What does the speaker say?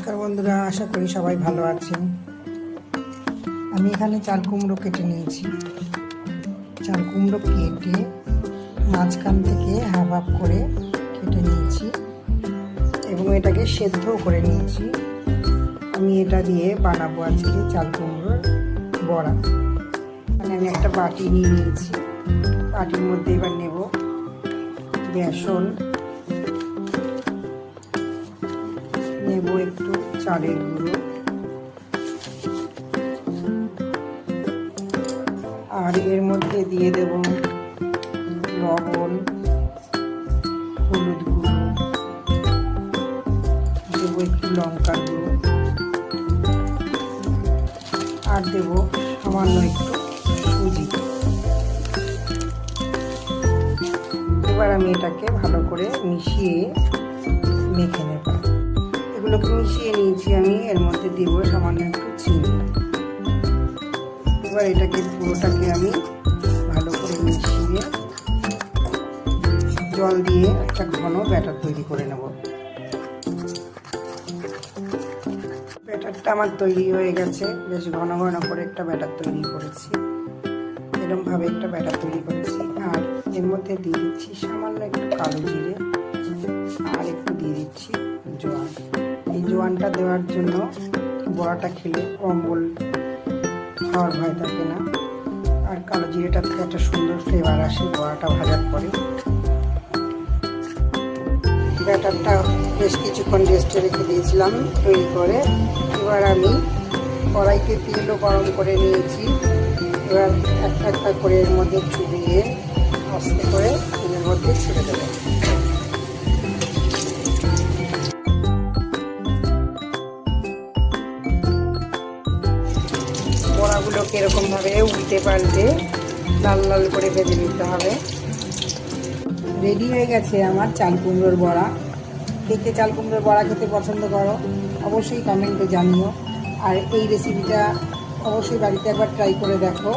নমস্কার বন্ধুরা, আশা করি সবাই ভালো আছেন। আমি এখানে চাল কুমড়ো কেটে নিয়েছি। চাল কুমড়ো কেটে মাঝখান থেকে হাফ হাফ করে কেটে নিয়েছি এবং এটাকে সেদ্ধ করে নিয়েছি। আমি এটা দিয়ে বানাবো আজকে চাল কুমড়োর বড়া। আমি একটা বাটি নিয়ে নিয়েছি। বাটির মধ্যে এবার নেব বেসন, নেব একটু চালের গুঁড়ো, আর এর মধ্যে দিয়ে দেব লবণ, হলুদ গুঁড়ো, দেবো একটু লঙ্কার গুঁড়ো, আর দেব সামান্য একটু সুজি। এবার আমি এটাকে ভালো করে মিশিয়ে মেখে নেব। এগুলোকে মিশিয়ে নিয়েছি আমি। এর মধ্যে দিব সামান্য একটু চিনি। এবার এটাকে পুরোটাকে আমি ভালো করে মিশিয়ে জল দিয়ে একটা ঘন ব্যাটার তৈরি করে নেব। ব্যাটারটা আমার তৈরি হয়ে গেছে। বেশ ঘন ঘন করে একটা ব্যাটার তৈরি করেছি। এরকমভাবে একটা ব্যাটার তৈরি করেছি। আর এর মধ্যে দিয়ে দিচ্ছি সামান্য একটু কালো জিরে, আর একটু দিয়ে দিচ্ছি জোয়ান। এই জোয়ানটা দেওয়ার জন্য বড়াটা খেলে অম্বল খাওয়ার ভয় থাকে না, আর কালো জিরেটা থেকে একটা সুন্দর ফ্লেভার আসে বড়াটা ভাজার পরে। ব্যাটারটা বেশ কিছুক্ষণ রেস্টে রেখে দিয়েছিলাম তৈরি করে। এবার আমি কড়াইতে তেলও গরম করে নিয়েছি। এবার একটা একটা করে এর মধ্যে চুবিয়ে আস্তে করে তেলের মধ্যে ছেড়ে দেবো। বড়াগুলোকে এরকমভাবে উল্টে পাল্টে লাল লাল করে ভেজে নিতে হবে। রেডি হয়ে গেছে আমার চাল কুমড়োর বড়া। কে কে চাল কুমড়োর বড়া খেতে পছন্দ করো অবশ্যই কমেন্টে জানিও। আর এই রেসিপিটা অবশ্যই বাড়িতে একবার ট্রাই করে দেখো।